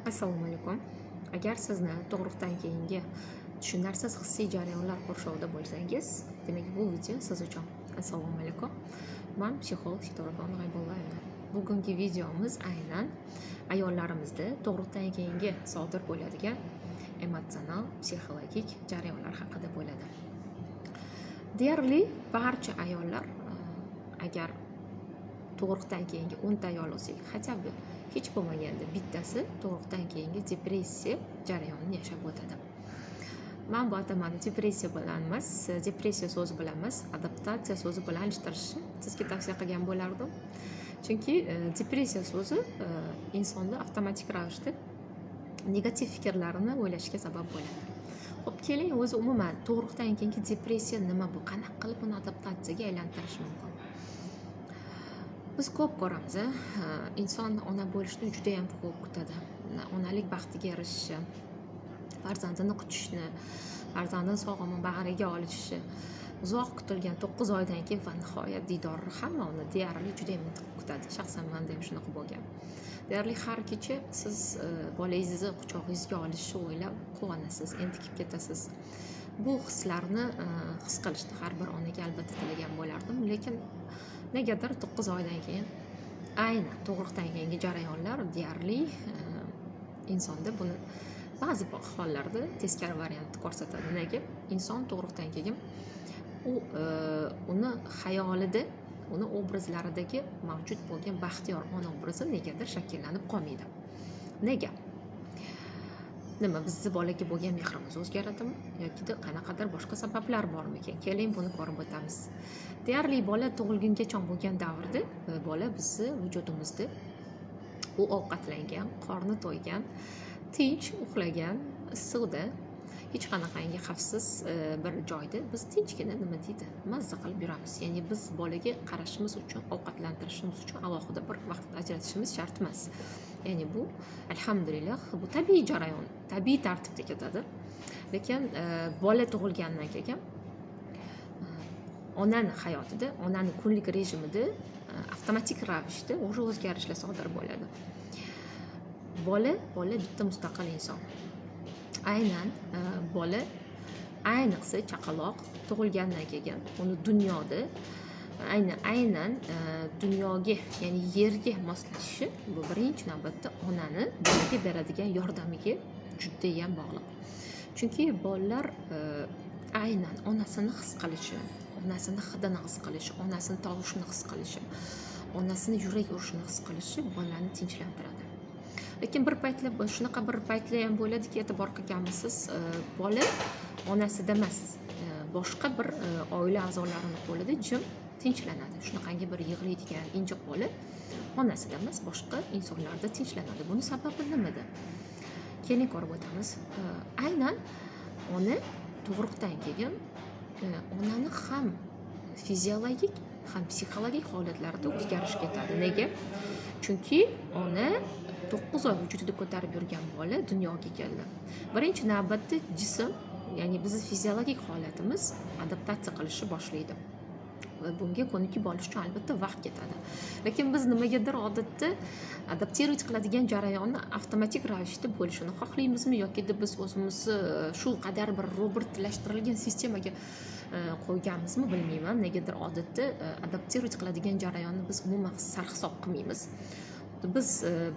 Assalomu alaykum. Agar sizni tug'ruqdan keyingi tushunarsiz hissiy jarayonlar qurshovida bo'lsangiz, demak bu video siz uchun. Assalomu alaykum. Men psixolog Sitorabon G'aybollayeva. Bugungi videomiz aynan ayollarimizda tug'ruqdan keyingi sodir bo'ladigan emotsional, psixologik jarayonlar haqida bo'ladi. Deyarli barcha ayollar agar tug'ruqdan keyingi 10 ta ayol olsak, hattoki hech bo'lmaganda bittasi tug'ruqdan keyingi depressiya jarayonini yashab o'tadi. Men bu atamani depressiya bilan emas, depressiya so'zi bilan emas, adaptatsiya so'zi bilan alishtirishni sizga tavsiya qilgan bo'lardim. Chunki depressiya so'zi insonda avtomatik ravishda negativ fikrlarini o'ylashga sabab bo'ladi. Xo'p, keling o'zi umuman tug'ruqdan keyingi depressiya nima bu? Qanaqa qilib uni adaptatsiyaga aylantirish mumkin? Biz ko'p ko'ramiz, inson ona bo'lishni juda ham ko'p kutadi. Onalik baxtiga erishishi, farzandini kutishni, farzandini sog'lom bag'riga olishni, uzoq kutilgan 9 oydan keyin va nihoyat diydorni hamma uni deyarli juda ham kutadi. Shaxsan menda ham shunaqa bo'lgan. Deyarli har kecha siz bolangizni quchog'ingizga olishni o'ylab quvonasiz, entikib ketasiz. Bu hislarni his qilishni har bir onaga albatta tilagan bo'lardim, lekin negadir 9 oydan keyin aynan tug'ruqdan keyingi jarayonlar deyarli insonda buni ba'zi hollarda teskari variantni ko'rsatadi. Nega? Inson tug'ruqdan keyin uni xayolida, uni obrazlaridagi mavjud bo'lgan baxtiyor ona obrazi negadir shakllanib qolmaydi. Nega? Nima, bizni bolaga bo'lgan mehrimiz o'zgaradimi yoki qanaqadir boshqa sabablar bormi ekan? Keling buni ko'rib o'tamiz. Deyarli bola tug'ilgungacha bo'lgan davrda bola bizni vujudimizda u ovqatlangan, qorni to'ygan, tinch uxlagan, issiqda, hech qanaqangi xavfsiz bir joyda biz tinchgina nima deydi, mazza qilib yuramiz. Ya'ni biz bolaga qarashimiz uchun, ovqatlantirishimiz uchun alohida bir vaqt ajratishimiz shart emas. Ya'ni bu alhamdulillah bu tabiiy jarayon, tabiiy tartibda ketadi. Lekin bola tug'ilgandan keyin onani hayotida, onani kunlik rejimida avtomatik ravishda o'sha o'zgarishlar sodir bo'ladi. Bola bitta mustaqil inson. Aynan bola, ayniqsa chaqaloq tug'ilgandan keyin uni dunyoda aynan dunyoga, ya'ni yerga moslashishi bu birinchi navbatda onani bolaga beradigan yordamiga juda ham bog'liq. Chunki bolalar aynan onasini his qilishi, onasini hidini his qilishi, onasini tovushini his qilishi, onasini yurak urishini his qilishi bolani tinchlantiradi. Lekin bir paytlar shunaqa bir paytlar ham bo'ladiki, e'tibor qilganmisiz, bola onasida emas, boshqa bir oila a'zolarini qo'lida jim tinchlanadi. Shunaqangi bir yig'laydigan injiq bola onasida emas, boshqa insonlarda tinchlanadi. Buni sababi nimada? Keling ko'rib o'tamiz. Aynan ona tug'ruqdan keyin onani ham fiziologik, ham psixologik holatlarda o'zgarish ketadi. Nega? Chunki ona 9 oy vujudida ko'tarib yurgan bola dunyoga keldi. Birinchi navbatda jism, ya'ni bizning fiziologik holatimiz adaptatsiya qilishni boshlaydi. Va bunga ko'nikib olish uchun albatta vaqt ketadi. Lekin biz nimagadir odatda adaptirovать qiladigan jarayonni avtomatik ravishda bo'lishini xohlaymizmi yoki biz o'zimizni shu qadar bir robotlashtirilgan sistemaga qo'yganmizmi bilmayman. Negadir odatda adaptirovать qiladigan jarayonni biz umuman sarhisob qilmaymiz. Biz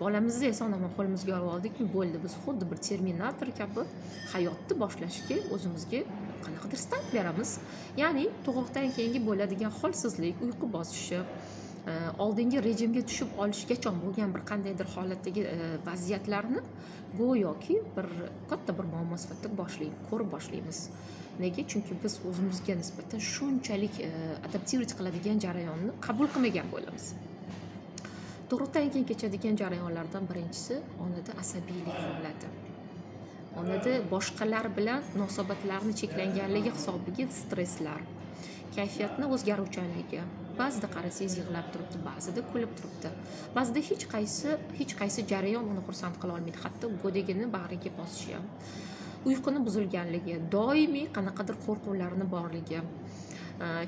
bolamizni eson-omon qo'limizga olib oldikmi, bo'ldi, biz xuddi bir terminator kabi hayotni boshlashga o'zimizga qanaqadir start beramiz. Ya'ni tug'ruqdan keyingi bo'ladigan holsizlik, uyqu bosishi, oldingi rejimga tushib olishgacha bo'lgan bir qandaydir holatdagi vaziyatlarni go'yoki bir katta bir muammo sifatida ko'rib boshlaymiz. Nega? Chunki biz o'zimizga nisbatan shunchalik adaptirovать qiladigan jarayonni qabul qilmagan bo'lamiz. Tug'ruqdan keyin kechadigan jarayonlardan birinchisi onada asabiylik holati. Onada boshqalar bilan munosabatlarni cheklanganligi hisobiga stresslar, kayfiyatni o'zgaruvchanligi. Ba'zida qarasangiz yig'lab turibdi, ba'zida kulib turibdi. Ba'zida hech qaysi jarayon uni xursand qila olmaydi. Hatto go'dagini bag'riga bosishi ham. Uyquni buzilganligi, doimiy qanaqadir qo'rquvlarni borligi,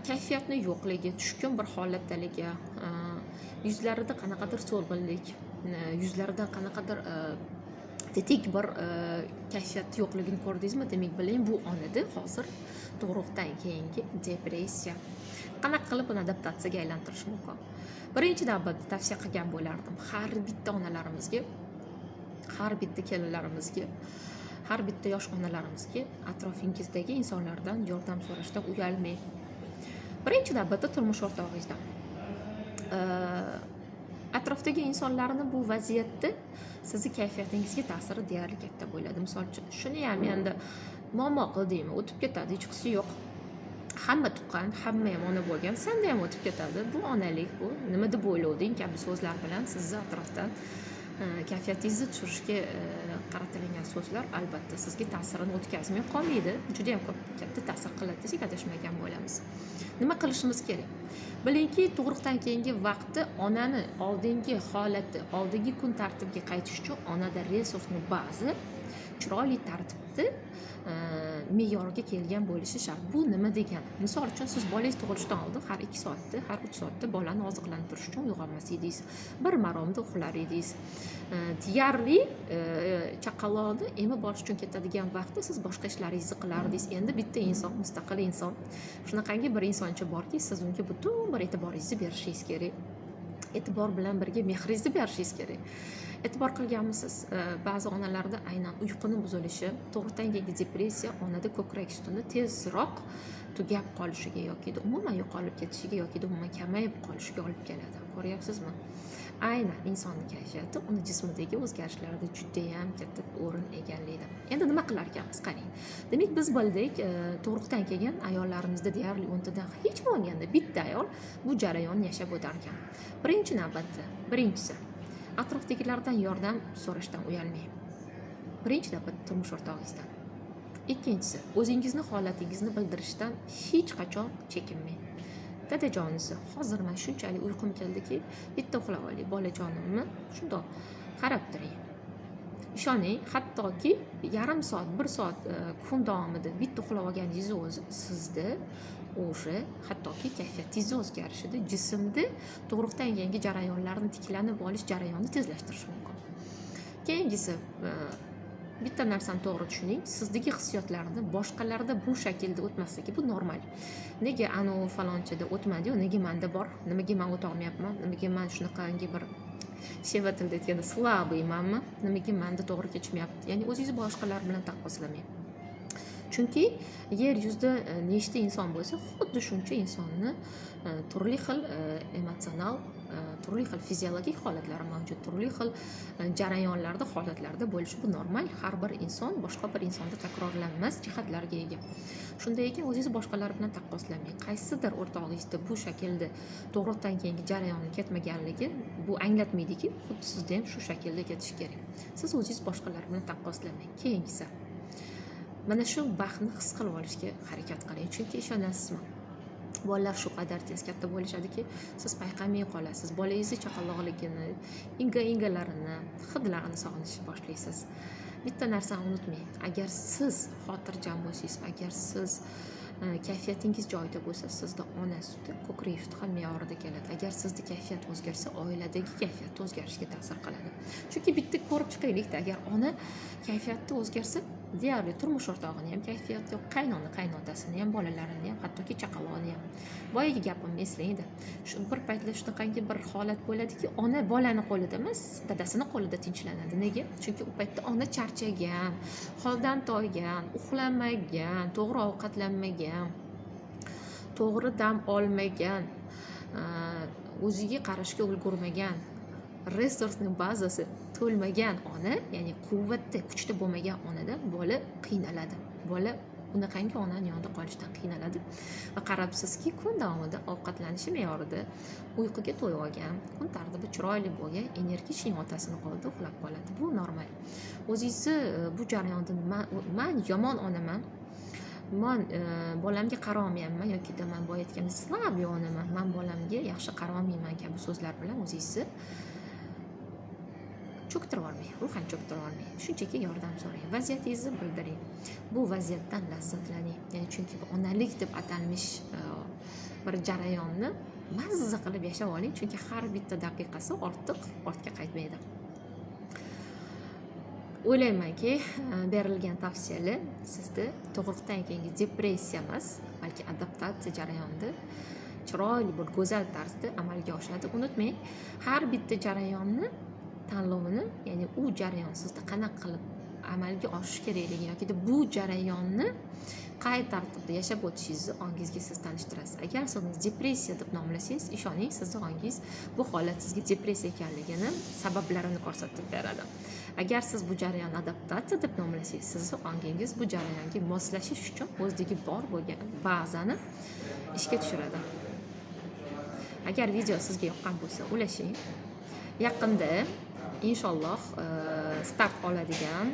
kayfiyatni yo'qligi, tushkun bir holatdaligi, yuzlarida qanaqadir so'lg'inlik, yuzlarida qanaqadir tetik bir kayfiyat yo'qligini ko'rdingizmi? Demak, biling bu onada hozir tug'ruqdan keyingi depressiya. Qanaqa qilib buni adaptatsiyaga aylantirish mumkin? Birinchi navbatda tavsiya qilgan bo'lardim har bitta onalarimizga, har bitta kelinlarimizga, har bitta yosh onalarimizga atrofingizdagi insonlardan yordam so'rashdan uyalmang. Birinchi navbatda turmush o'rtog'ingizdan. Atrofdagi insonlarni bu vaziyatda sizni kayfiyatingizga ta'siri deyarli katta bo'ladi. Misol uchun, shuni ham endi muammo qildingmi, o'tib ketadi, hech qisi yo'q. Hamma tuqqan, hamma ham ona bo'lgan, senda ham o'tib ketadi. Bu onalik, bu nima deb o'ylovding kabi so'zlar bilan sizni atrofdan kayfiyatingizni tushirishga qaratilgan so'zlar albatta sizga ta'sirini o'tkazmay qolmaydi. Juda ham katta ta'sir qiladi desak adashmagan bo'lamiz. Nima qilishimiz kerak? Bilingki, tug'ruqdan keyingi vaqtda onani oldingi holati, oldingi kun tartibiga qaytish uchun onada resursni ba'zi chiroyli tartibda me'yorga kelgan bo'lishi shart. Bu nima degani? Misol uchun, siz bolangiz tug'ilishdan oldin har 2 soatda, har 3 soatda bolani oziqlantirish uchun uyg'onmas edingiz. Bir maromda uxlar edingiz. Deyarli chaqaloqni emib olish uchun ketadigan vaqtda siz boshqa ishlaringizni qilardingiz. Endi bitta inson, mustaqil inson, shunaqangi bir insoncha borki, siz unga butun bir e'tiboringizni berishingiz kerak. E'tibor bilan birga mehringizni berishingiz kerak. E'tibor qilganmisiz? Ba'zi onalarda aynan uyquning buzilishi, tug'ruqdan keyingi depressiya onada ko'krak sutini tezroq tugab qolishiga yoki umuman yo'qolib ketishiga yoki umuman kamayib qolishiga olib keladi. Ko'ryapsizmi? Aynan insonning kayfiyati uni jismidagi o'zgarishlarda juda ham katta o'rin egallaydi. Endi nima qilar ekanmiz? Qarang. Demak, biz bildik, tug'ruqdan keyin ayollarimizda deyarli 10 tadan hech bo'lmaganda bitta ayol bu jarayonni yashab o'tar ekan. Birinchi navbatda, birinchisi atrofdagilardan yordam so'rashdan uyalmang. Birinchi navbatda turmush o'rtog'ingizdan. Ikkinchisi, o'zingizni holatingizni bildirishdan hech qachon chekinmang. Dadajonisi, hozir men shunchalik uyqum keldiki, bitta uxlab olay, bolajonimni shundoq qarab turing. Ishoning, hattoki yarim soat, 1 soat kun davomida bitta uxlab olganingizni o'zi sizda o'sha hattoki kayfiyatingizni o'zgarishida, jismda tug'ruqdan keyingi jarayonlarni tiklanib olish jarayonini tezlashtirishi mumkin. Keyingisi, bitta narsani to'g'ri tushuning, sizdagi hissiyotlarni boshqalarda bu shaklda o'tmasligi bu normal. Nega anu falonchida o'tmadi-yu, nega menda bor? Nimaga men o'ta olmayapman? Nimaga men shunaqangi bir sheva tilda aytganda slabiymanmi? Nimaga menda to'g'ri kechmayapti? Ya'ni o'zingizni boshqalar bilan taqqoslamang. Chunki yer yuzida nechta inson bo'lsa, xuddi shuncha insonni turli xil emotsional, turli xil fiziologik holatlari mavjud, turli xil jarayonlarda, holatlarda bo'lishi bu normal. Har bir inson boshqa bir insonda takrorlanmas jihatlarga ega. Shunday ekan, o'zingizni boshqalar bilan taqqoslamang. Qaysidir o'rtog'ingizda bu shaklda tug'ruqdan keyingi jarayonni ketmaganligi bu anglatmaydiki, xuddi sizda ham shu shaklda ketish kerak. Siz o'zingiz boshqalar bilan taqqoslamang. Keyingisi, mana shu baxtni his qilib olishga harakat qiling. Chunki ishonasizmi? Bolalar shu qadar tez katta bo'lishadiki, siz payqamay qolasiz. Bolangizni chaqaloqligini, ingalarini, hidlarini sog'inishni boshlaysiz. Bitta narsani unutmang. Agar siz xotirjam bo'lsangiz, agar siz kayfiyatingiz joyida bo'lsa, sizda ona suti, ko'krak suti ham me'yorida keladi. Agar sizda kayfiyat o'zgarsa, oiladagi kayfiyat o'zgarishiga ta'sir qiladi. Chunki bitta ko'rib chiqaylikda, agar ona kayfiyati o'zgarsa, deyarli turmush o'rtog'ini ham kayfiyati yo'q, qaynona, qaynotasini ham, bolalarini ham, hattoki chaqaloqni ham. Boyagi gapimni eslaydi. Shu bir paytlar shunaqangi bir holat bo'ladiki, ona bolani qo'lida emas, dadasini qo'lida tinchlanadi. Nega? Chunki u paytda ona charchagan, holdan toygan, uxlamagan, to'g'ri ovqatlanmagan, to'g'ri dam olmagan, o'ziga qarashga ulgurmagan, resursning bazasi to'lmagan ona, ya'ni quvvatda, kuchda bo'lmagan onadan bola qiynaladi. Bola unaqangi onani yonida qolishdan qiynaladi va qarabsizki, kun davomida ovqatlanishi me'yorida, uyquga to'yib olgan, kun tartibi chiroyli bo'lgan, energichning otasini qo'lida uxlab qoladi. Bu normal. O'zingizni bu jarayonda men yomon onaman, men bolamga qarolmayapman yoki man boya aytgan slab onaman, men bolamga yaxshi qarolmayman kabi so'zlar bilan o'zingizni cho'ktirib olmang, ruhan cho'ktirib olmang. Shunchaki yordam so'rang, vaziyatingizni bildiring. Bu vaziyatdan lazzatlaning. Ya'ni chunki bu onalik deb atalmish bir jarayonni mazza qilib yashab oling, chunki har bitta daqiqasi ortga qaytmaydi. o'ylaymanki, berilgan tavsiyalar sizni tug'ruqdan keyingi depressiya emas, balki adaptatsiya jarayonida chiroyli bir go'zal tarzda amalga oshadi. Unutmang, har bitta jarayonni tanlovini, ya'ni u jarayon sizda qanaqa qilib amalga oshishi kerakligi yoki bu jarayonni qay tartibda yashab o'tishingizni ongingizga siz tanishtirasiz. Agar siz depressiya deb nomlasangiz, ishoning, sizni ongingiz bu holat sizga depressiya ekanligini sabablarini ko'rsatib beradi. Agar siz bu jarayonni adaptatsiya deb nomlasangiz, sizni ongingiz bu jarayonga moslashish uchun o'zidagi bor bo'lgan bazani ishga tushiradi. Agar video sizga yoqqan bo'lsa, ulashing. Yaqinda inshaalloh start oladigan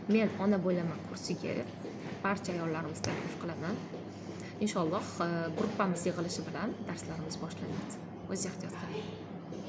Men ona bo'laman kursiga barcha ayollarimizni taklif qilaman. Inshaalloh gruppamiz yig'ilishi bilan darslarimiz boshlanadi. O'zingiz ehtiyot qiling.